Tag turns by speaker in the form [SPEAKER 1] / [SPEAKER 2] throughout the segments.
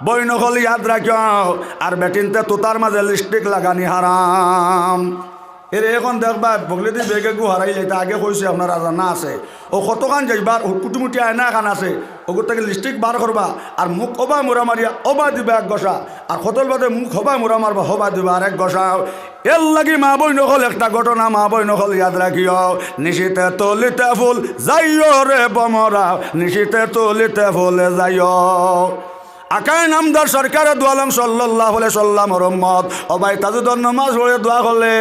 [SPEAKER 1] বইন হল ইয়াদ রাখিও। আর বেটিনতে তোতার মাঝে লিপস্টিক লাগানি হারাম। এর এখন দেখবা বগলে দিয়ে বেগে গু হারাই এটা আগে কইছে আপনার জানা আছে। ও কতখান যাইবার কুটুমুটি আয়না খান আছে ওগুর থেকে লিপস্টিক বার করবা আর মুখ হবা মোরা মারিয়া অবা দিবা এক গসা আর কতল বাদে মুখ হবা মোরা মারবা হবা দিবা আর এক গসা। এর লাগি মা বই নকল একটা ঘটনা মা বই নকল ইয়াদ রাখিও। নিশিতে তলিতে ফুল যাইও রে বমরা, নিশিতে তলিতে ফুলে যাইও। আকায় নামদার সরকারে দোয়ালাম সাল্লাল্লাহু আলাইহি সাল্লাম রহমত ও ভাই তাজুদর নামাজ পড়ে দোয়া করলে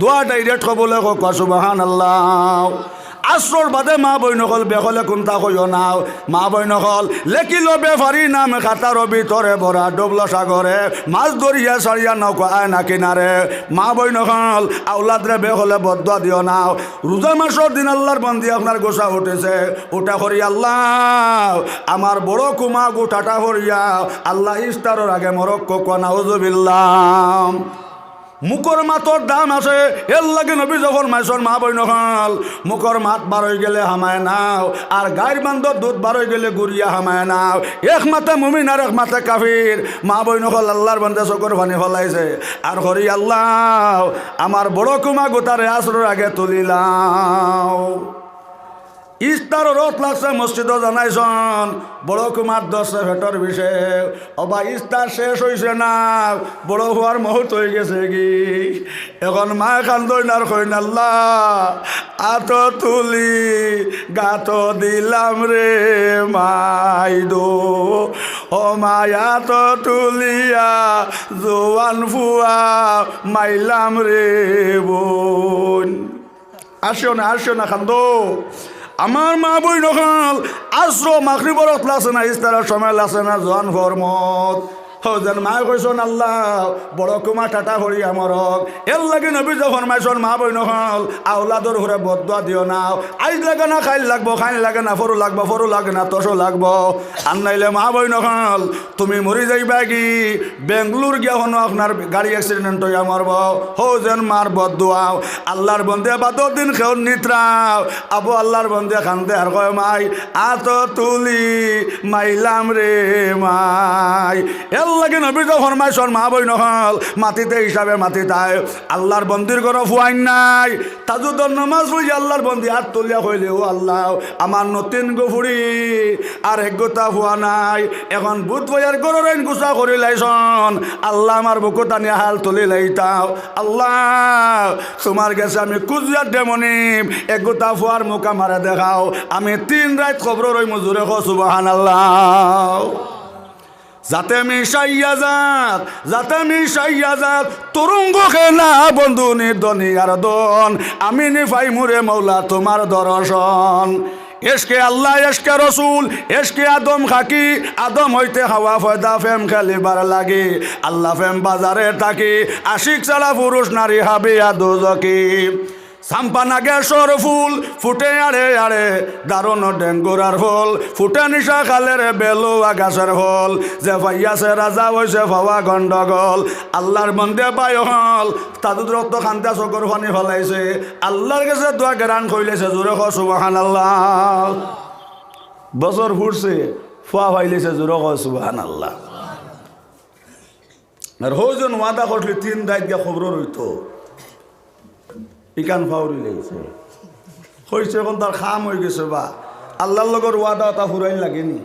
[SPEAKER 1] দোয়া ডাইরেক্ট কবুলে হোক সুবহানাল্লাহ। আসর বাদে মা বই নকল বেখলে কোনটা কইও নাও। মা বই নকল লেখিল বেফারি নাম খাতার ভিতরে ভরা ডুবল সাগরে মাছ ধরিয়া সারিয়া নৌকা আয় না কিনারে। মা বই নকল আউলাদরে বেখলে বদুয়া দিও নাও। রোজা মাসের দিন আল্লাহর বন্দি আপনার গোসা উঠেছে ওটা করি আল্লাহ আমার বড় কুমা গোটাটা করিয়া আল্লাহ ইফতারের আগে মরক্কো নাউজুবিল্লাহ। মুখর মাতর দাম আছে এর লাগে নবী যখন মাইসর মা বই নখাল মুখর মাত বার হয়ে গেলে হামায় নাও আর গায়ের বান্ধব দুধ বার হয়ে গেলে গুড়িয়া হামায় নাও। এক মাথা মুমিন আর এক মাথা কাফির। মা বই নখল আল্লাহর বান্দে চকর পানি ফলাইছে আর হরি আল্লাহ আমার বড় কুমা গোটারে আসরের আগে তুলিলাম। ইস্তার রথ লাগছে মসজিদ জানাইছন বড় কুমার দশে ভেটর বিষয়ে অবা ইস্তার শেষ হয়েছে না বড় হওয়ার মুহূর্ত হয়ে গেছে কি। এখন মা কান্দইনার কইন আল্লাহ আত তুলি গাত দিলাম রে মাই দো ও মায়া তো তুলিয়া জোয়ান ফুয়া মাইলাম রে বোন। আসো না কান্দো। আমার মা বই নখাল আসরো মাগরিবর লাগছে না ইস্তারের সময় লাগছে না জোয়ান ফরমত যেন মা কইসন আল্লাহ বড় কুমা টাটা হরি আমরক এর লাগে নবী যখন মাইসন মা বই নখাল আউলাদর ঘরে বদুয়া দিও নাও। আইজ লাগে না খাইল লাগবো খাইল লাগে না ফরু লাগবো ফরু লাগে না তসো লাগবো আর নাইলে মা বই নখাল তুমি মরি যাইবা কি বেঙ্গলোর গিয়া হনো আপনার গাড়ি অ্যাক্সিডেন্ট হইয়া মরব হো যেন মার বদুয়াও। আল্লাহর বন্দে বাদর দিন খেও নিত্রাও আবু আল্লাহর বন্দে খান্দে আর কয় মাই আত তুলি মাইলাম রে মাই। এর লাগে নবী যখন মাইসন মা বই নখাল মাটিতে হিসাবে মাটি তাই আল্লাহর বন্দির ঘর ফুয়াইন নাই তাজুদর নামাজ পড়ি আল্লাহর বন্দি হাত তুলিয়া হইলে ও আল্লাহ আমার নতুন গফুরি আর একগোটা ফুয়া নাই এখন বুধ বইয়ার গরের আইন গুছা করি লাইছন আল্লাহ আমার বুকু টানিয়া হাল তুলি লাইতাও। আল্লাহ তোমার কাছে আমি কুজিয়ার ডেমনিম একগোটা ফুয়ার মুখ আমারে দেখাও আমি 3 রাত খবর রই মজুরে খো সুবহানাল্লাহ। যাতে মিশাইয়া যাত তরুঙ্গ খেলা বন্ধু নির্দনিয়ার দন আমি নিফাই মুরে মৌলা তোমার দর্শন। এসকে আল্লাহ এসকে রসুল এসকে আদম খাকি আদম হইতে হাওয়া ফয়দা ফেম খেলিবার লাগে আল্লাহ ফেম বাজারে থাকি আশিক ছাড়া পুরুষ নারী হাবিয়া দোজকি। সাম্পানা গ্যাসর ফুল ফুটে আড়ে আড়ে দারুণ ডেঙ্গুরার ফল ফুটে নিশা খালের বেলুয়া গাছের ফল যে ভাইয়াছে রাজা হয়েছে ভাবা গন্ডগোল। আল্লাহর বন্দে পায় হল তাদুদ রক্ত খান্তা চকর ফানি ফলাইছে আল্লাহর কাছে দোয়া গেরান কইলেছে জোরে খ সুবহানাল্লাহ। বছর ফুটছে ফুয়া ফাইলেছে জোরে খ সুবহানাল্লাহ। আর হজন ওয়াদা করলে 3 রাত গিয়া খবর হইতো ইকান ফাউরি লেগেছে হয়েছে এখন তার খাম হয়ে গেছে বা আল্লাহর লগর ওয়াদা তা ফুরাইন লাগেনি।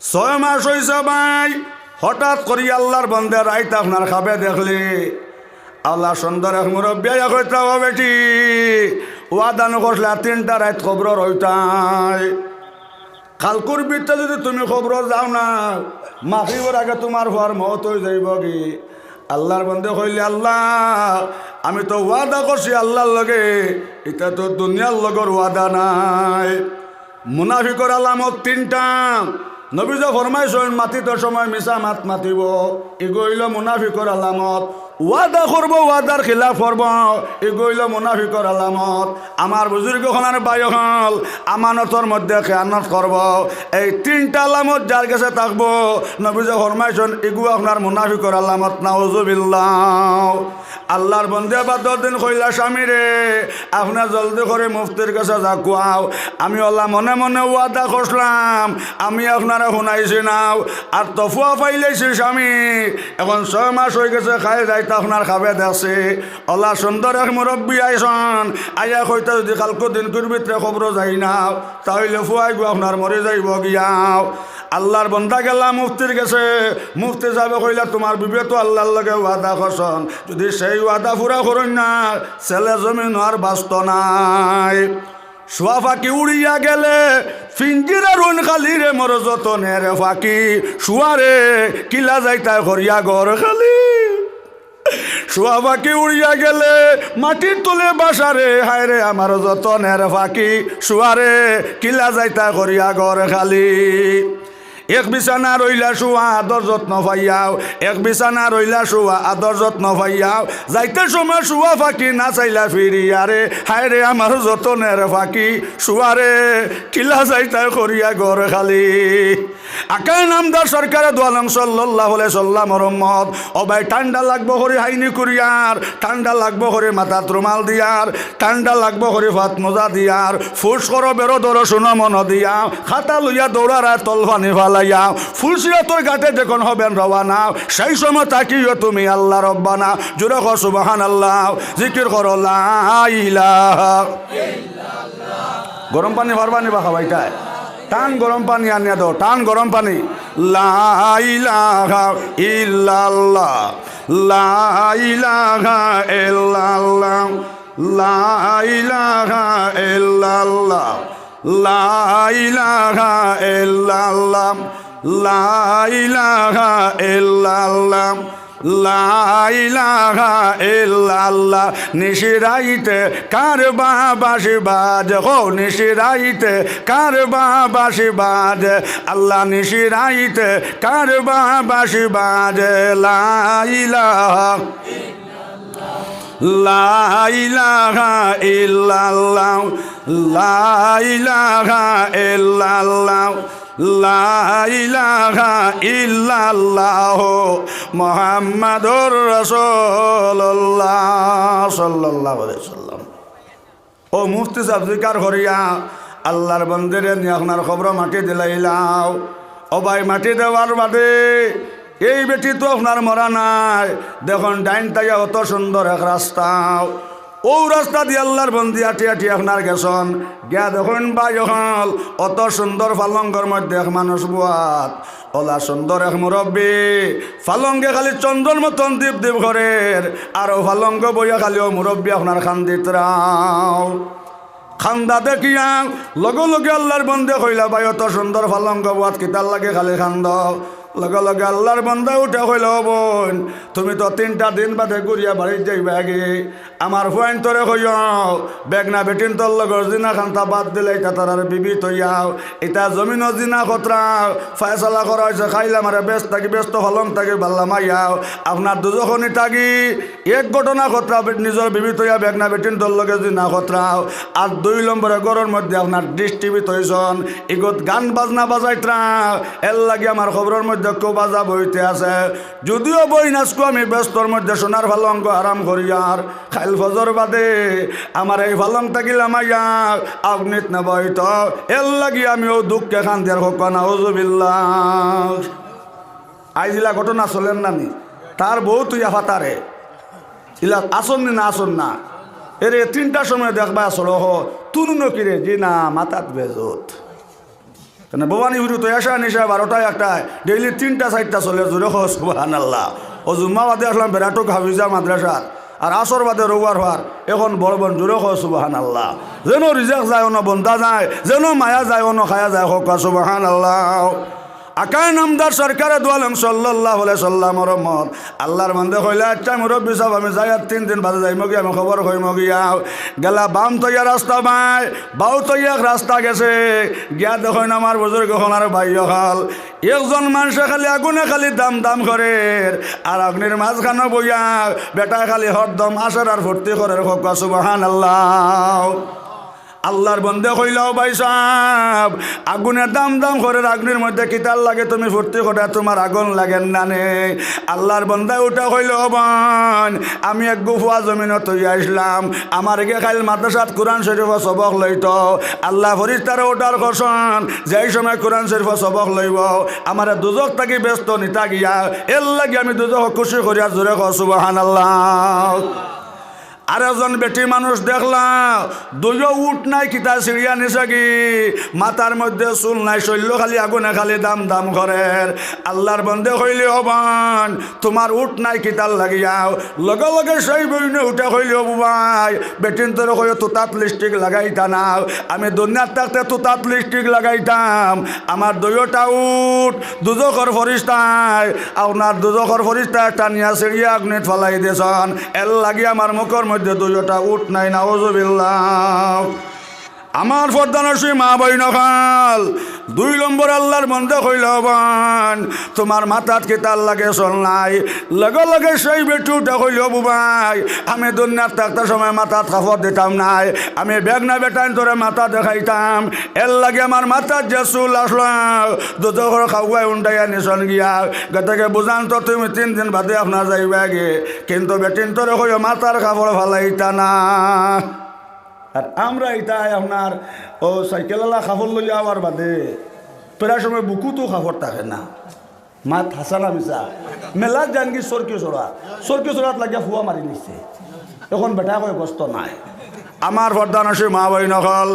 [SPEAKER 1] 6 মাস হয়েছে ভাই হঠাৎ করি আল্লাহর বন্দে রাইত আপনার খাবে দেখলে আল্লাহ সুন্দর এক মুরব্বী হইতে হবে বেটি ওয়াদা নকরলে 3টা রাত খবর হইতাই কালকুর বিদ্যা যদি তুমি খবর যাও না মাগরিবের আগে তোমার হওয়ার মত হয়ে যাইব কি। আল্লাহর বন্দে কইলে আল্লাহ আমি তো ওয়াদা করছি আল্লাহর লগে এটা তো দুনিয়ার লগর ওয়াদা নাই। মুনাফিকর আলামত 3টা নবী যে ফরমাইছেন মাতিতে সময় মিছা মাত মাতিব এগুলো মুনাফিকর আলামত। ওয়াদা করব ওয়াদার খিলাফ করব এগুইল মুনাফিকর আলামত। আমার বুজুর্গ হলার বায়ু হল আমানতর মধ্যে খেয়ানত করব, এই তিনটা আলামত যার কাছে থাকবো নবীজি ফরমাইছেন এগুলো আপনার মুনাফিকর আলামত। নাউজুবিল্লাহ। আল্লাহর বন্দে বাদর দিন কইলা স্বামী রে আপনার জলদি করে মুফতির কাছে যা কুয়াও, আমি আল্লাহ মনে মনে ওয়াদা করলাম আমি আপনারা শুনাইছি নাও, আর তফুয়া পাইলেছি স্বামী এখন 6 মাস হয়ে গেছে খাই যাইতে আপনার খাবে দেখছে। আল্লাহ সুন্দর এক মুরব্বী আইসন আইয়া কইতা যদি কালকে দিনকুর ভিতরে খবর যাই নাও তাহলে ফুয়াই গো আপনার মরে যাইব গিয়াও। আল্লাহর বন্দা গেলাম মুফতির গেছে, মুফতি যাবে কইলা তোমার বিবে তো আল্লাহর লগে ওয়াদা করছন, যদি সেই ওয়াদা পুরা করুন না ছেলে জমিন আর বাস্ত নাই। শোয়া ফাঁকি উড়িয়া গেলে ফিঞ্জিরা রুন খালি রে মোর যতনের ফাঁকি, শুয়ারে কিলা যাইতা করিয়া ঘর খালি। শোয়া ফাঁকি উড়িয়া গেলে মাটির তুলে বাসারে হায় রে আমার যতনের ফাঁকি, শুয়ারে কিলা যাইতা করিয়া ঘর খালি। এক বিছানা রইলা শুয়া আদর যত্ন পাইয়াও, এক বিছানা রইলা শুয়া আদর যত্ন পাইয়াও, যাইতে সময় শুয়া ফাঁকি না চাইলা ফিরিয়ারে হায় রে আমার যতনের ফাঁকি, শুয়ারে কিলা যাইতা করিয়া ঘর খালি। আকায় নামদার সরকারে দোয়ালং সাল্লাল্লাহু আলাইহি সাল্লাম রহমত ও ভাই ঠান্ডা লাগবো করে হাইনি করিয়ার, ঠান্ডা লাগবো করে মাথাত রুমাল দিয়ার, ঠান্ডা লাগবো করে ভাত মোজা দিয়ার, ফুস করো বেরো ধরো শোনো মন দিয়া, খাতা লইয়া দৌড়ার তলফানি ফালাইয়া ফুলসিরাতর ঘাটে যখন হবেন রওয়ানা সেই সময় তাকিও তুমি আল্লাহ রব্বানা। জোরে কর সুবহানাল্লাহ, জিকির করো লা ইলাহা ইল্লাল্লাহ। গরম পানি ভরবানি বা খাবাইটায় টান গরম পানি আনিয়া দাও, টান গরম পানি। লা ইলাহা ইল্লাল্লাহ, লা ইলাহা ইল্লাল্লাহ, লা ইলাহা ইল্লাল্লাহ, লা ইলাহা ইল্লাল্লাহ, লা ইলাহা ইল্লাল্লাহ, লা ইলাহা ইল্লাল্লাহ। নিশিরাইতে কারবা বাঁশি বাজে, হো নিশিরাইতে কারবা বাঁশি বাজে, আল্লাহ নিশিরাইতে কারবা বাঁশি বাজে। লা ইলাহা লা ইলাহা ইল্লাল্লাহ, লা ইলাহা ইল্লাল্লাহ, লা ইলাহা ইল্লাল্লাহ মুহাম্মাদুর রাসূলুল্লাহ সাল্লাল্লাহু আলাইহি ওয়াসাল্লাম। ও মুফতি সাহেব জিকার করিয়া আল্লাহর বন্দেরে নিয়ে আপনার খবর মাটি দিলাইলাও। ও ভাই মাটি দেওয়ার বাদে এই বেটি তো আপনার মরা নাই, দেখুন ডাইন তাইয়া অত সুন্দর এক রাস্তা, ও রাস্তা দিয়ে আল্লাহর বন্দি আটি আটি আপনার গেছন গিয়া দেখুন ভাই হল অত সুন্দর ফালঙ্গর মধ্যে এক মানুষ বুয়াত ওলা সুন্দর এক মুরব্বী ফালঙ্গে খালি চন্দ্রন মতন দীপ দীপ ঘরের, আর ও ফালঙ্গ বইয়া খালি ও মুরব্বী আপনার খান্দিত রাও। খান্দা দেখিয়া লগে লগে আল্লাহর বন্দে কইলা ভাই অত সুন্দর ফালঙ্গ বুয়াত কিতার লাগে খালি খান্দ। লগে লগে আল্লাহর বন্দা উঠে কইল বোন তুমি তো 3টা দিন বাদে ঘুরিয়া বাড়ি যাইবে আগে, আমার ফুয়াইন তোরে কইও বেগনা বেটিন তোর লগর জিনা খান্তা বাদ দিলে এটা তার আর বিবি তৈয়াও, এটা জমিনও জিনা খতরা ফয়সালা করা হয়েছে, খাইলাম আরে ব্যস্ত থাকি ব্যস্ত হলম থাকি বাল্লা মাইয়াও আপনার দুজখনি থাকি এক ঘটনা খতরা নিজের বিবি তৈয়া বেগনা বেটিন তোর লগে জিনা খতরাও। আর 2 নম্বরে ঘরের মধ্যে আপনার দৃষ্টিবি তৈছন ইগত গান বাজনা বাজাইতরা এর লাগে আমার খবরের মধ্যে কেউ বাজা বইতে আছে, যদিও বই নাচকো আমি ব্যস্তর মধ্যে সোনার ফালঙ্গ আরাম করিয়ার খাইল ফজর বাদে আমার এই ফালং থাকিলাম আইয়া আগ্নিত না বইত এর লাগি আমিও দুঃখে খান্দিয়ার হোক না ওজুবিল্লাহ। আইজিলা ঘটনা চলেন নানি তার বউ তুই ফাতারে ইলা আসন না আসন না এরে 3টার সময় দেখবা আসল হ তুনু কিরে জি না মাতাত বেজত ভবানী হুরু তো এসা নিশা 12টায় 1টায় ডেইলি 3টা 4টা চলে জোরে খো সুবহানাল্লাহ। ও জুম্মা বাদে আসলাম বেড়াটক হাফিজা মাদ্রাসার, আর আসর বাদে রোববার হওয়ার এখন বড় বন জোরে খো সুবহানাল্লাহ। যেন রিজাক যায় অন্য বন্ধা যায়, যেন মায়া যায় অন্য খায়া যায় হোক সুবহানাল্লাহ। আকায় নামদার সরকারে দোয়ালম সাল্লাল্লাহু আলাইহি সাল্লামর মত আল্লাহর বান্দা কইলা আচ্ছা মুরব্বী সাহেব আমি যাই আর 3 দিন বাদে যাইমু কি আমি খবর কইমু গিয়া গেলা বাম তৈয়া রাস্তা বাই বাউ তৈয়া রাস্তা গেছে গিয়া দেখেন আমার বুজুর্গ হনার ভাই হল একজন মানুষ খালি আগুনে খালি দাম দাম করে আর অগ্নির মাঝখানে বইয়া বেটা খালি হরদম আসার আর ভর্তি করে হোক সুবহানাল্লাহ আল্লাহর বন্দে কইলাও ভাই সাহেব আগুনের দাম দাম করে আগুনের মধ্যে কিতাল লাগে তুমি ফুর্তি করে তোমার আগুন লাগেন না নে আল্লাহর বন্দা ওটা কইল বান আমি এক গুফা জমিনে তৈরি আসলাম আমার গে খাইল মাদ্রাসাত কোরআন শরীফ সবক লইতো আল্লাহ ফরিস্তার ওটার কসন যেই সময় কোরআন শরীফ সবক লইব আমার দুজক থাকি ব্যস্ত নিতা গিয়া এর লাগে আমি দুজক খুশি করিয়া জোরে কও সুবহানাল্লাহ আর একজন বেটি মানুষ দেখলাম দুইও উঠ নাই কিতা সিঁড়িয়া নিছাগি মাথার মধ্যে চুল নাই শৈল্য খালি আগুনে খালি দাম দাম ঘরের আল্লাহর বন্দে হইলে হবান তোমার উঠ নাই কিতার লাগিয়াও লগে লগে সেই বইনে উঠে হইলে বুবাই বেটিন তোর হয়ে তুতাত লিপস্টিক লাগাইতা নাও আমি দুনিয়ার থাকতে তুতাত লিপস্টিক লাগাইতাম আমার দুইটা উঠ দুজকর ফরিস্তায় আপনার দুজকর ফরিস্তায় টানিয়া সিঁড়িয়া আগুনে ফেলাই দিয়েছেন এর লাগি আমার মুখর মধ্যে দুইটা উঠ নাই নাউজুবিল্লাহ আমার ফরদানসী মা বই নখাল 2 নম্বর আল্লাহর বন্দে কইলবান তোমার মাথাত কিতাল লাগে চল নাই লগে লগে সেই বেটুটা কইল বুবাই আমি দুনিয়ার থাকতার সময় মাথাত কাপড় দিতাম নাই আমি বেগনা বেটাইন তোরে মাথা দেখাইতাম এর লাগে আমার মাথার যে চুল আসলো দুজোর খাওয়াই উন্ডাইয়া নিশন গিয়া গতকে বুঝান তো তুমি 3 দিন বাদে আপনার যাইবা গে কিন্তু বেটিন তোরে কইও মাথার কাপড় ভালাইতা না আর আমরা এটাই আপনার ও সাইকেলওয়ালা খাফর লই যাওয়ার বাদে প্রায় সময় বুকু তো খাফর থাকে না মাত হাসানা মিশা মেলা জানকি সরকি চড়াত লাগিয়া ফুয়া মারি নিচ্ছে এখন বেটা কয় কষ্ট নাই আমার বরদান আছে মা বই নকল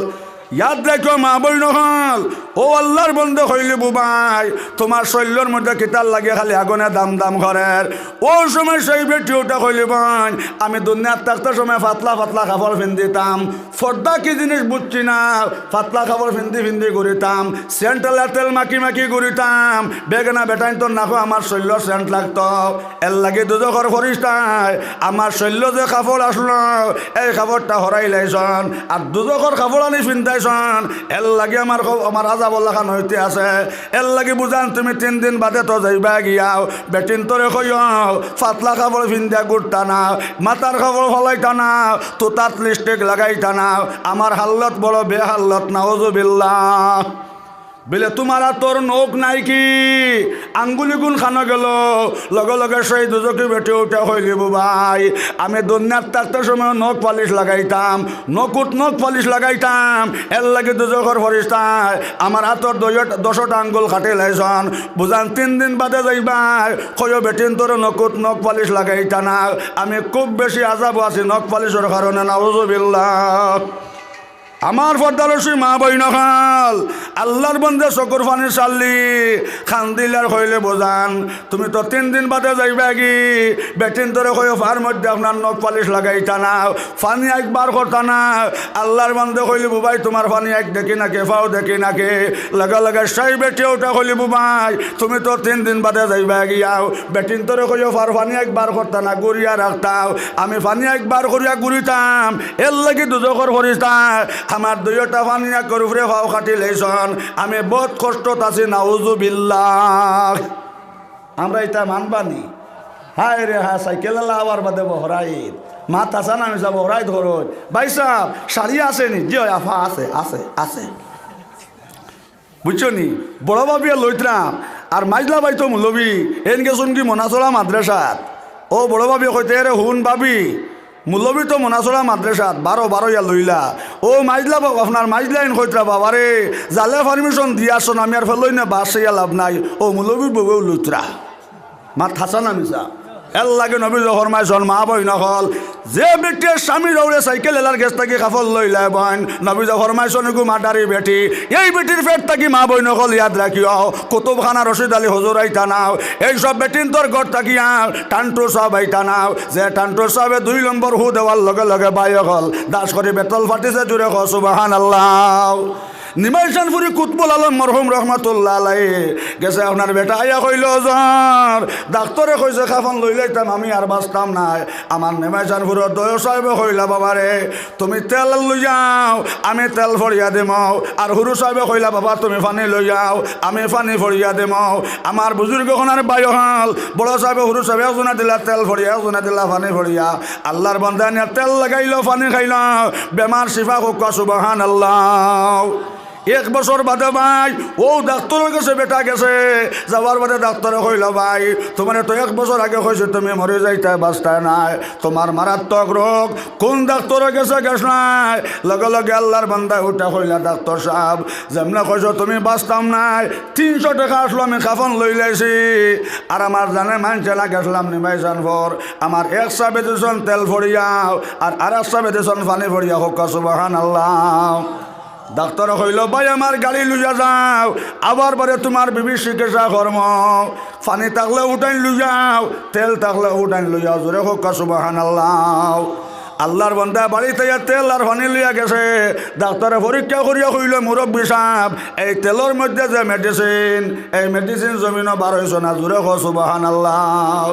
[SPEAKER 1] ইয়াদ রাখো মা বই নকল ও আল্লাহর বন্ধু হইলে বুবাই তোমার শৈল্যর মধ্যে কিতাল লাগে খালি আগুনে দাম দাম ঘরের ওই সময় সেই বেটি ওটা হইলে বান আমি দুনিয়ার থাকতে সময় পাতলা পাতলা কাপড় ফিন্দিতাম ফর্দা কি জিনিস বুঝছি না পাতলা কাপড় ফিন্দি ঘুরিতাম সেন্ট্রালের তেল মাখি মাখি ঘুরিতাম বেগনা বেটাইন তো নাকো আমার শৈল্য সেন্ট লাগতো এর লাগে দুজকর ফরিস্তায় আমার শৈল্য যে কাপড় আসলো এই কাপড়টা হরাই লাইছন আর দুজকর কাপড় আনি ফিন্দাইছন এর লাগে আমার আজাবল্লা খান হইতে আছে এর লাগে বুঝান তুমি 3 দিন বাদে তো যাইবা গিয়াও বেটিন তোরে কইও পাতলা কাপড় ফিন্দা গুড়তা না মাথার কাপড় ফলাইতা না তো তাত লিপস্টিক লাগাইতা না আমার হাল্লত বড় বেহাল্লত নাউজুবিল্লাহ বলে তোমার আর তোর নখ নাই কি আঙ্গুলি গুণ খানো গেল লগে লগে সেই দুজকে বেটে উঠে হইলি ভাই আমি দুনিয়ার থাকতে সময় নখ পালিশ লাগাইতাম নখ পালিশ লাগাইতাম এর লাগে দুজকর ফরিস্তায় আমার হাতর 10টা আঙ্গুল কাটে লাইছন বুঝান 3 দিন বাদে যাইবাই কয়ও বেটিন তোর নখ পালিশ লাগাইতা না আমি খুব বেশি আজাব আছি নখ পালিশের কারণে নাউজুবিল্লাহ আমার ফরদালসী মা বই নখাল আল্লাহর বন্দে চকুর পানি চাললি খান্দিলার কইলে বোঝান তুমি তো 3 দিন বাদে যাইবা কি বেটিন তোরে কইও ফার মধ্যে আপনার নখ পালিশ লাগাইতা না পানি একবার করতা না আল্লাহর বন্দে কইলে বুবাই তোমার পানি এক দেখি না কে ফাও দেখি না কে লাগা লাগা সেই বেটি ওটা কইলে বুবাই তুমি তো 3 দিন বাদে যাইবা গিয়াও বেটিন তোরে কইও ফার পানি একবার করতা না গুড়িয়া রাখতাও আমি পানি একবার করিয়া গুড়িতাম এর লাগি দুজকর ফরিস্তা আমার 2টা পানিয়া করুফরে ফাও কাটি লেছন আমি বহুত কষ্টত আছি নাউজুবিল্লাহ আমরা এটা মানবানি হায় রে হা সাইকেল আবার বাদে বহরাই মাত আসা না আমি যাব বহরাই ধরো ভাই সাহেব শাড়ি আসেনি জি আফা আছে বুঝছো নি বড় বাবিয়া লইতরাম আর মাইজলা বাই তো মুলবি এন গেছুন কি মনাচলা মাদ্রাসাত ও বড় বাবি কইতে রে হুন বাবি মুলবি তো মনাচলা মাদ্রাসাত 12 ইয়া লইলা ও মাইজলা আপনার মাইজলাইন কইতরা বাবারে জালে পারমিশন দিয়াছন আমি আর ফেলই না বাসে লাভ নাই ও মুলবির বউও লুতরা মা থাসা না মিশা এল লাগে নবী ফরমাইছন মা বই নকল যে ব্যক্তির স্বামী দৌড়ে সাইকেল এলার গেছ থাকি কাপড় লইলা বইন নবী ফরমাইছন গু মাদারি বেটি এই বেটির পেট থাকি মা বই নকল ইয়াদ রাখিও কুতুবখানা রশিদ আলী হুজুর আইতা নাও এইসব বেটিন তোর ঘর থাকিয়া টান্টু সব আইতা নাও যে টান্টু সবে 2 নম্বর হু দেওয়ার লগে লগে বাই হল দাস করে বেতল ফাটিছে জুড়ে সুবহানাল্লাহ নিমাইশানপুরি কুতবুল আলম মরহুম রহমাতুল্লাহ আলাইহি গেছে আপনার বেটা আইয়া কইল যার ডাক্তরে কইছে খাফন লই লাইতাম আমি আর বাঁচতাম নাই। আমার নিমাইশানপুরের দয় সাহেবে কইলা বাবা রে তুমি তেল লই যাও আমি তেল ফড়িয়া দেম, আর হুরু সাহেবে কইলা বাবা তুমি পানি লই যাও আমি পানি ফড়িয়া দেম। আমার বুজুর্গ খনার বায়ু হাল বড় সাহেবে হুরু সাহেবে জোনা দিলা তেল ফড়িয়া জোনা দিলা পানি ফড়িয়া আল্লাহর বান্দা নিয়া তেল লাগাইল পানি খাইল বেমার শিফা হোক সুবহানাল্লাহ। 1 বছর বাদে ভাই ও ডাক্তারের কাছে বেটা গেছে, যাওয়ার বাদে ডাক্তারে কইল ভাই তোমার তো 1 বছর আগে কইছে তুমি মরে যাইতে বাঁচতায় নাই, তোমার মারাত্মক রোগ কোন ডাক্তারে গেছে গেছ নাই। লগে লগে আল্লাহর বান্দা উঠা কইলা ডাক্তার সাহেব যেমনে কইছো তুমি বাঁচতাম নাই 300 টাকা আসলো আমি কাফন লই লাইছি, আর আমার জানে মানছে না গেছিলাম নিমাইশানপুর আমার 1 সাবে দিছন তেল ফড়িয়াও আর 1 সাবে দিছন পানি ফড়িয়া হোক সুবহানাল্লাহ। ডাক্তার কইল ভাই আমার গাড়ি লুইয়া যাও, আবার পরে তোমার বিবি চিকিৎসা কর্ম, পানি থাকলে উঠাইন লুই যাও তেল থাকলে উঠাইন লুই যাও জোরে হোক সুবহানাল্লাহ। আল্লাহর বান্দা বাড়িতে তেল আর পানি লইয়া গেছে, ডাক্তারে পরীক্ষা করিয়া কইল মুরব্বী সাহেব এই তেলের মধ্যে যে মেডিসিন এই মেডিসিন জমিনও বার হয়েছ না জোরে হোক সুবহানাল্লাহ।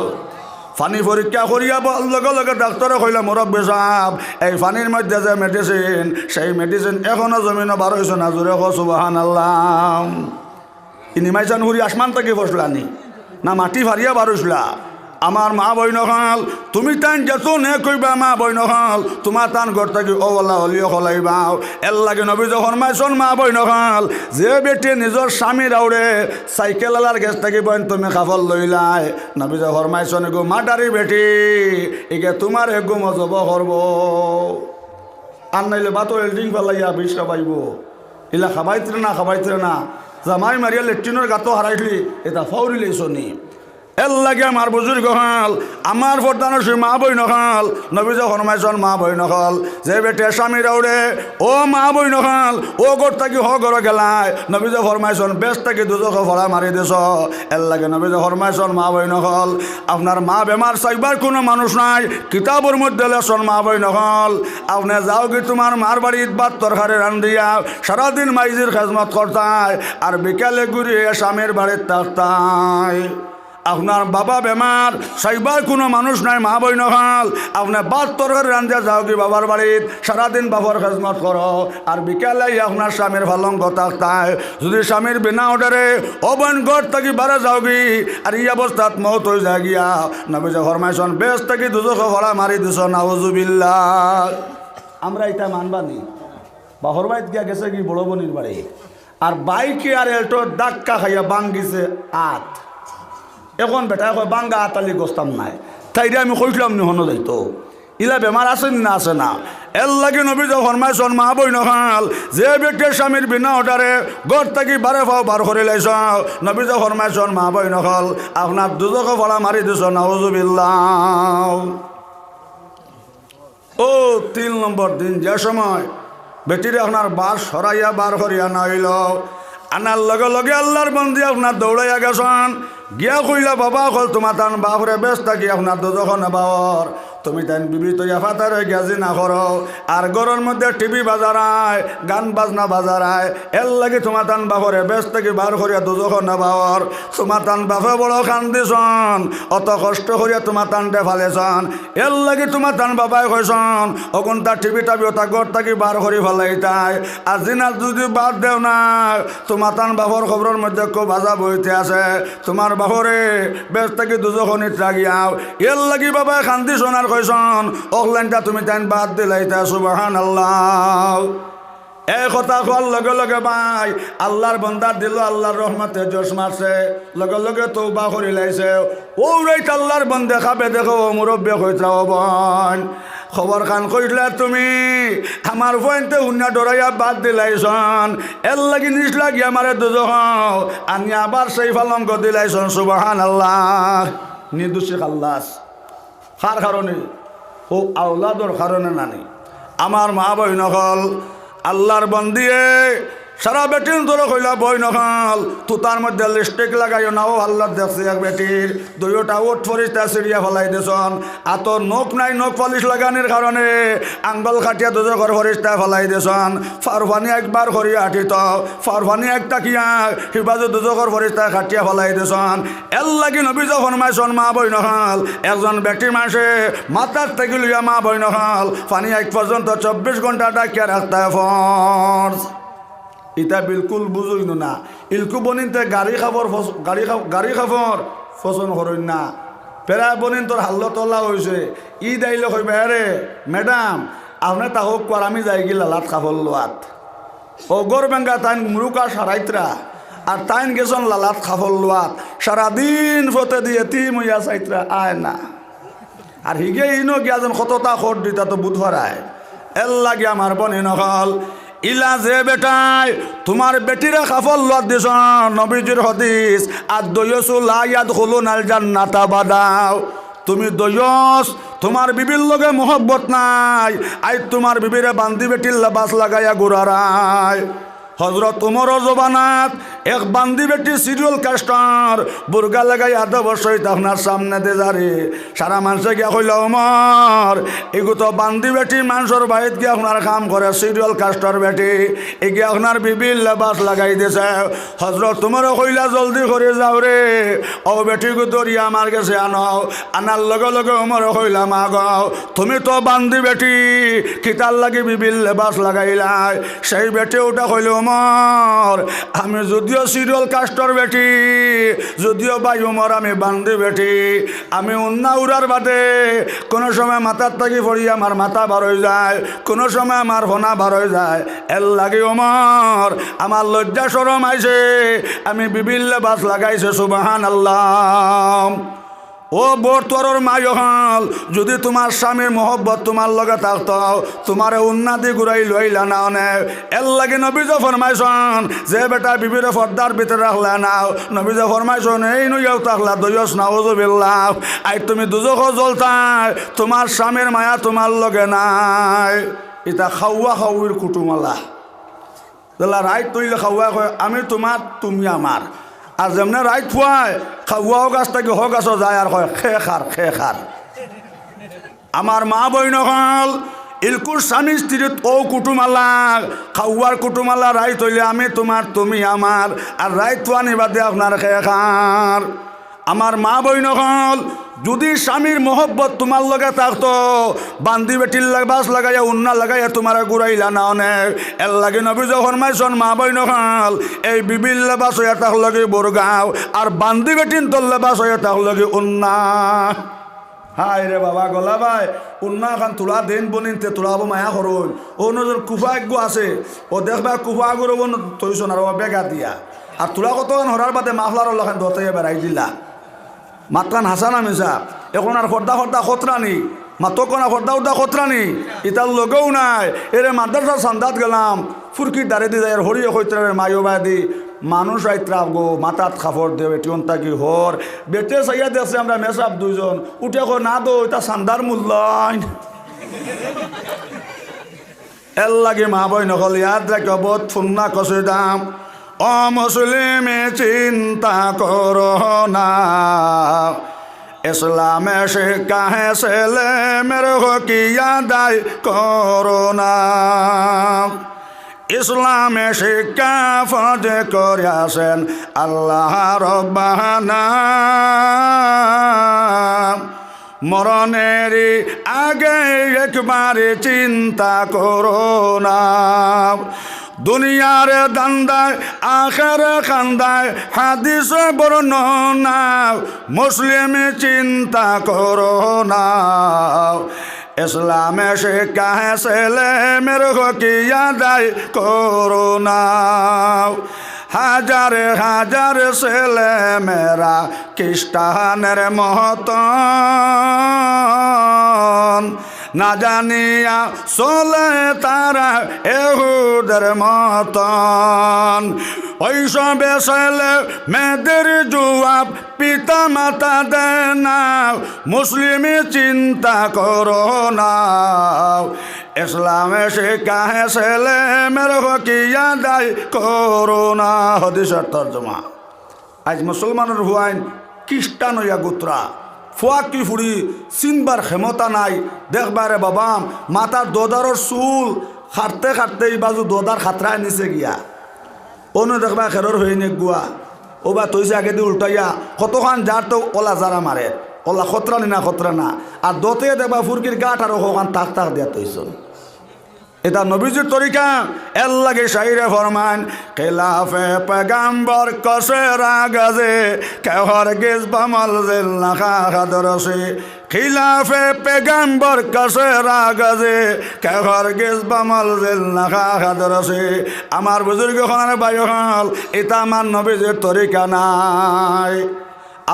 [SPEAKER 1] পানি পরীক্ষা করিয়া লগে লগে ডাক্তারে কইলা মুরব্বী সাহেব এই পানির মধ্যে যে মেডিসিন সেই মেডিসিন এখনো জমিনও বার হয়েছে না জোরে হোক সুবহানাল্লাহ। নিমাইশানপুরি আসমান থেকে বসলানি না মাটি ফারিয়া বার হইসলা। আমার মা বইন খাল তুমি তান যেত নে কইবা মা বইন খাল তোমার তান ঘর থাকি ওলা হলিও খলাইবাও এর লাগে নবী যখন মাইছন মা বইন খাল যে বেটি নিজের স্বামীর আউড়ে সাইকেল আলার গেছ থাকি বইন তুমি কাফল লইলাই নবী যখন মাইছন গো মাটারি বেটি একে তোমার এগো মজব করব আর নাইলে বাতো এল্ডিং ফেলাইয়া বিষা পাইব এলা খাবাইতে না জামাই মারিয়া লেট্রিনের গাতো হারাইলি এটা ফাউরি লেইছনি এর লাগে আমার বুজুর্গ হাল আমার ফরদানো সে মা বই নখাল নবী যখন মাইছন মা বই নখাল যে বেটে স্বামী রাউড়ে ও মা বই নখাল ও গোট থাকি হ ঘর গেলায় নবী যে ফরমাইছন বেশ থাকি দুজক ফরা মারি দিছ। এর লাগে নবী যে ফরমাইছন মা বই নখাল আপনার মা বেমার চাইবার কোনো মানুষ নাই কিতাবের মধ্যে লেছন মা বই নখাল আপনি যাও কি তোমার মার বাড়িত ভাত তরকারি রান্ধিয়া সারাদিন মাইজির খেজমত করতায় আর বিকালে ঘুরিয়ে স্বামীর বাড়ির থাকতায়। আপনার বাবা বেমার সাইবার কোনো মানুষ নাই মা বই নখাল আপনার ভাত তরকারি রান্ধিয়া যাও কি বাবার বাড়িত সারাদিন বাবার খেজমত করো আর বিকালে আপনার স্বামীর ভালঙ্গ থাকতায়। যদি স্বামীর বিনা অর্ডারে অবন ঘর থাকি বারে যাও কি আর এই অবস্থাত মত হয়ে যায় গিয়া নবী যে ফরমাইছন বেশ থাকি দুজক ভরা মারি দিছ নাউজুবিল্লাহ। আমরা এটা মানবানি বাহর বাইত গিয়া গেছে কি বড় বোনির বাড়ি আর বাইকে আর এলটো ডাক্কা খাইয়া বাঙ্গিছে আত এখন বেটা কয় বাঙ্গা আতালি গোস্তাম নাই তাইরে আমি কইলাম নি হন যাইতো ইলা বেমার আছে না আছে না। এর লাগে নবী যখন মাইছন মা বই নখাল যে ব্যক্তির স্বামীর বিনা অর্ডারে ঘর থাকি বারে পাও বার করে লাইছ নবী যখন মাইছন মা বই নখাল আপনার দুজকে ফলা মারি দিছ নাউজুবিল্লাহ। ও 3 নম্বর দিন যে সময় বেটিরে আপনার বার সরাইয়া বার করিয়া নাইল আনার লগে লগে আল্লাহর বন্দি আপনার দৌড়াইয়া গেছেন গিয়া কইলা বাবা কল তোমার তান বাপরে ব্যস্ত থাকি আপনার দুজখন বাবর তুমি তাই বিবি তৈয়া ফাতারে গেজি না করো আর ঘরের মধ্যে টিভি বাজারায় গান বাজনা বাজারায় এর লাগে তোমার তান বাপরে ব্যস্ত থাকি বার করিয়া দুজখন বাবর তোমার তান বাপে বড় কান্দিছন অত কষ্ট করিয়া তোমার তানটে ফালেছন এর লাগে তোমার তান বাবাই কইছন অগুন তার টিভি টাবি ওটা ঘর থাকি বার করি ফেলাই তাই আর দিনার যদি বাদ দেও না তোমার তান বাপর খবরের মধ্যে খুব বাজা বইতে আছে তোমার বাপরে ব্যস্ত থাকি দুজখনিত রাগিয়াও এর লাগি বাবা কান্দিছন আর কইছন অকলাইনটা তুমি তাই বাদ দিলাইতা সুবহানাল্লাহ। এই কথা কোয়ার লগে লগে ভাই আল্লাহর বন্দার দিল আল্লাহর রহমতে জোশ মারছে লগে লগে তওবা করি লাইছে ও রাইত আল্লাহর বন্দে খাবে দেখো মুরব্বী কইতা বোন খবর খান কইলা তুমি আমার পয়েন্টে উন্না ডরাইয়া বাদ দিলাইছন এর লাগি নিজ লাগি আমারে দুজহ আমি আবার সেই ফালঙ্গ দিলাইছন সুবহানাল্লাহ। নির্দোষী খাল্লাস কার কারণে ও আওলাদর কারণে নানি আমার মা বই নকল আল্লাহর বন্দিয়ে সারা বেটির ধরে কইলা বই নখাল তুতার মধ্যে লিপস্টিক লাগাইও নাও আল্লাহ দেখছে এক বেটির দুইটা ওট ফরিস্তা সিরিয়া ফেলাই দিছন আত নখ নাই নখ পলিশ লাগানোর কারণে আঙ্গল কাটিয়া দুজকর ফরিস্তা ফেলাই দিছন ফারফানি একবার করিয়া হাঁটিত ফারফানি এক তাকিয়া সিবাজু দুজকর ফরিস্তা কাটিয়া ফেলাই দিছন এর লাগি নবী যখন মাইছন মা বই নখাল একজন ব্যক্তির মাসে মাথার থেকে লইয়া মা বই নখাল পানি এক পর্যন্ত 24 ঘন্টা ডাকিয়া রাখতে ফর্স ইটা বিলকুল বুঝই না ইলকু বনিনতে গাড়ি খাবর পছন্দ করেন না পেরা বনিন তোর হাল্লো তল্লা হয়েছে ঈদ আইলে কইবে আরে ম্যাডাম আপনার তাহক কর আমি যাই গিলা লাত খাবর লোয়াত অগর বেঙ্গা তাইন মুরুকা সারাইতরা আর তাইন গেছন লালাত খাবর লোয়াত সারাদিন ফতে দিয়ে মইয়া চাইতরা আয় না আর হিগে ইনো গিয়া যেন কতটা খোট দিতা তো বুধ হরায় এর লাগে আমার বনি নকল ইলা যে বেটাই তোমার বেটিরে খাফল লোয়াত দিছ নবীজির হদিস আর দয়সু লা ইয়াদখুলুনাল জান্নাতা বাদাও তুমি দয়স তোমার বিবির লগে মোহব্বত নাই আই তোমার বিবিরে বান্দি বেটির লাবাস লাগাইয়া গুড়ারায় হজরত উমর জবানাত এক বান্দি বেটি সিরিয়াল কাস্টার বুর্গা লাগাই আধা বছর আপনার সামনে দে যারে সারা মানুষে গিয়া কইল উমর এগু তো বান্দি বেটি মানুষের বাড়িত গিয়ে আপনার কাম করে সিরিয়াল কাস্টার বেটি এগিয়ে আপনার বিবির লেবাস লাগাই দিয়েছে হজরত উমরও কইলা জলদি করে যাও রে ও বেটি গু দরিয়া আমার কাছে আনাও আনার লগে লগে উমরও কইলা মা গাও তুমি তো বান্দি বেটি কিতার লাগে বিবির লেবাস লাগাইলাই সেই বেটি ওটা কইল উমর আমি যদিও সিরিয়াল কাস্টর বেটি যদিও ভাই উমর আমি বান্দি বেটি আমি উন্না উড়ার বাদে কোনো সময় মাথার থাকি পড়ি আমার মাথা বার হয়ে যায় কোনো সময় আমার ফোনা বার হয়ে যায় এর লাগে উমর আমার লজ্জা শরম আইছে আমি বিবির লেবাস লাগাইছে সুবহানাল্লাহ ও বর্তর মায়হল যদি তোমার স্বামীর মোহব্বত তোমার লগে থাকত তোমার উন্নতি ঘুরাই লইলা না অনেক এর লাগে নবীজে ফরমাইছন যে বেটা বিবির পর্দার ভিতরে রাখলা নাও নবীজে ফরমাইছন এই নইয়াও থাকলা দয়স নাউজুবিল্লাহ আই তুমি দুজখ জ্বলতাই তোমার স্বামীর মায়া তোমার লগে নাই এটা খাওয়া খাওয়ির কুটুমালা তাহলে রাইট তৈলে খাওয়া কয় আমি তোমার তুমি আমার আর যেমন রাইট ফুয়ায় খাওয়াও গাছ থেকে হোক গাছও যায় আর হয় খে খার আমার মা বই নকল ইলকুর স্বামী স্ত্রী ও কুটুমালা খাওয়ার কুটুমালা রাইট হইলে আমি তোমার তুমি আমার আর রাইট ফুয়ানি বাদে আপনার খে খার আমার মা বই নকল যদি স্বামীর মোহব্বত তোমার লগে থাকতো বান্দি বেটির বাস লাগাইয়া উন্না লাগাইয়া তোমার ঘুরাইলা না অনেক এর লাগে নবী যখন মাইছন মা বই নখাল এই বিবির লেবাস হইয়া তাক লগে বরগাও আর বান্দি বেটিন তোর লেবাস হইয়া তাক লগে উন্না হাই রে বাবা গলা ভাই উন্না খান তোলা দেন বনিনতে তোলাবো মায়া করুন ও নজর কুফা একগু আছে ও দেখবা কুফা করব তৈছন আর বেগা দিয়া আর তোলা কতক্ষণ হরার বাদে মাফলার লখান ধরতে বেড়াই দিলা মাতকান হাসানা মিশা এখন আর ফর্দা খতরানি মাতকনা ফর্দা খতরানি ইতার লগেও নাই এরে মাদ্রাসা সান্দাত গেলাম ফুরকির দাঁড়ে দিয়ে যায় হরিয়ে কৈত্রের মায়ো বাদি মানুষ আইত্রা গো মাথাত খাফর দে বেটিয়ন তাকি হর বেটে চাইয়া দেখছে আমরা মেসাব দুইজন উঠে কো না দো এটা সান্দার মূল্য এর লাগে মা বই নকল ইয়াদ রাখি অবধ ফুন্না কষে দাম ও মুসলিমে চিন্তা করো না ইসলামে শিক্ষাহে ছেলে মেরে হকিয়া দায় করো না ইসলামে শিক্ষা ফজে করিয়াছেন আল্লাহ রব্বানা মরণেরই আগে একবার চিন্তা করো না দুনিয়ার দান্দায় আখের খান্দায় হাদিস বর্ণনা মুসলিম চিন্তা করো না ইসলামে শিক্ষা ছেলে মেরে হকিয়া দায় করো না হাজার হাজার ছেলে মেরা খ্রিস্টানের মতন না জানিয়া চলে তারা এহুদের মতন ওই সবে ছেলে মেয়েদের জবাব পিতা মাতা দেয় না মুসলিম চিন্তা করো না ইসলামে শিক্ষা है ছেলে মেরে কিয়া দায় করোনা হাদিসের তর্জমা। আজ মুসলমানের হুয়াইন খ্রিস্টান হইয়া গোত্রা ফুয়াকি ফুড়ি চিনবার ক্ষমতা নাই। দেখবারে বাবাম মাথার দোদারর চুল খাটতে খাটতে এই বাজু দোদার খাতরায় নিচে গিয়া অন্য দেখবা খেরর হয়ে নে গুয়া ও বা তৈছে আগে দিয়ে উল্টাইয়া কতখান যার তো ওলা যারা মারে ওলা খতরা না খতরা না আর দোতে দেখবা ফুরকির গাঠ আর ওখান তাক তাক দিয়া তৈছ। এটা নবীজির তরিকা। এর লাগে শাইরে ফরমান খেলাফে পেগাম্বর কসেরা গাজে কেহর গেজ বামল জেল নাখা খাদরসে। খিলাফে পেগাম্বর কসেরা গাজে কেহর গেজ বামল জেল নাখা খাদরসে। আমার বুজুর্গ খানের বায়ু হল এটা আমার নবীজির তরিকা নাই।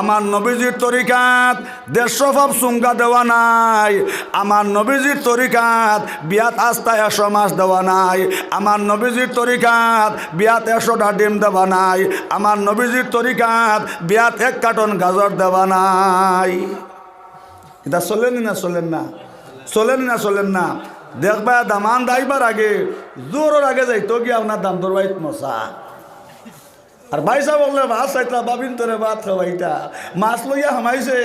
[SPEAKER 1] আমার নবীজির তরিকাত দেড়শো ভাব চুঙ্গা দেওয়া নাই। আমার নবীজির তরিকাত বিয়াত আস্তা 100 মাস দেওয়া নাই। আমার নবীজির তরিকাত বিয়াত 100টা ডিম দেওয়া নাই। আমার নবীজির তরিকাত বিয়াত 1 কার্টন গাজর দেওয়া নাই। এটা চলেন না চলেন না চলেন না চলেন না। দেখবা দামান দাইবার আগে জোরের আগে যাইতো গিয়ে আপনার দাম দরবাইত মশা আর ভাইসা বললে ভাত চাইতলা বাবিন তোরে ভাত খাওয়াইতা মাছ লইয়া হামাইছে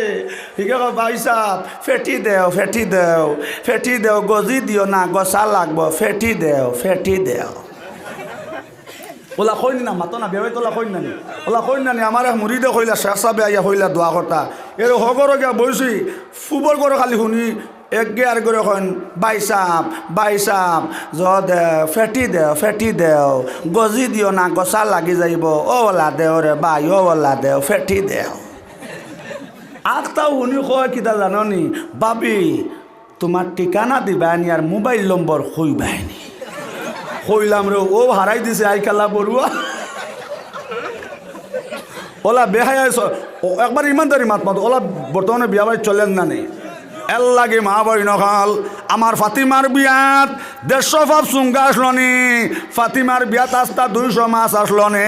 [SPEAKER 1] ঠিক আছে ভাই সাহ ফেটি দেও ফেটি দেও ফেটি দেও গজি দিও না গছা লাগবো ফেটি দেও ফেটি দেও। ওলা কইনি না মাতো না বেবাই তোলা কইন নানি ওলা কইন নানি আমার মুড়িদে কইলা শেষ চাবে আইয়া কইলা দোয়া কর্তা এর হগর গিয়া বইছি ফুবর করে খালি শুনি একগে আর করে কন বাইসাপ য দেও ফেটি দেও গজি দিও না গছা লাগি যাইব ও ওলা দেও রে বাই ও ওলা দেও ফেটি দেও। আগটাও শুনি কয় কিতা জাননি বাবি তোমার ঠিকানা দিবানি আর মোবাইল নম্বর কইবানি কইলাম রে ও হারাই দিছে আইকালা বড়ুয়া ওলা বেহাই একবার ইমানদারি মাত ওলা বর্তমানে বিয়া বাড়ি চলেন না নেই। এর লাগে মা বইন খাল আমার ফাতিমার বিয়াত 150 ভাব চুঙ্গা আসলনি। ফাতিমার বিয়াত আস্তা 200 মাছ আসলনে।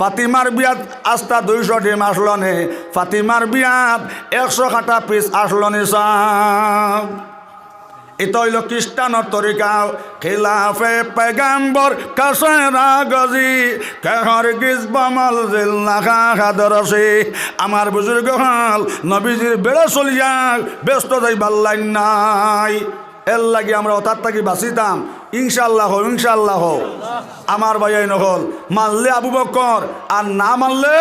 [SPEAKER 1] ফাতিমার বিয়াত আস্তা 200 ডিম আসলনে। ফাতিমার বিয়াত 100 কাটা পিস আসলনি সাহ। এটা হইল খ্রিস্টানের তরিকা। খিলাফে পেগাম্বর কাসেরা গজি কেহর গিজ বামল জেল নাখা খাদরসে। আমার বুজুর্গ হল নবীজির বেড়ে চলিয়া ব্যস্ত যাই বাল্লাইন নাই। এর লাগে আমরা ওতার থাকি বাঁচিতাম ইনশাল্লাহ ইনশাল্লাহ। আমার ভাইয়াই নহল মানলে আবু বকর আর না মানলে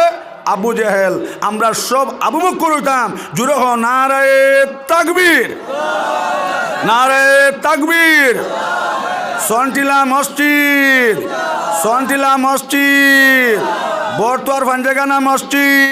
[SPEAKER 1] আবু জেহেল। আমরা সব আবু বকর হইতাম। জুড়ে হ নারায়ে তাকবীর নারায়ে তাকবীর। সন্টিলা মসজিদ বর্তোয়ার ফাঞ্জেগানা মসজিদ।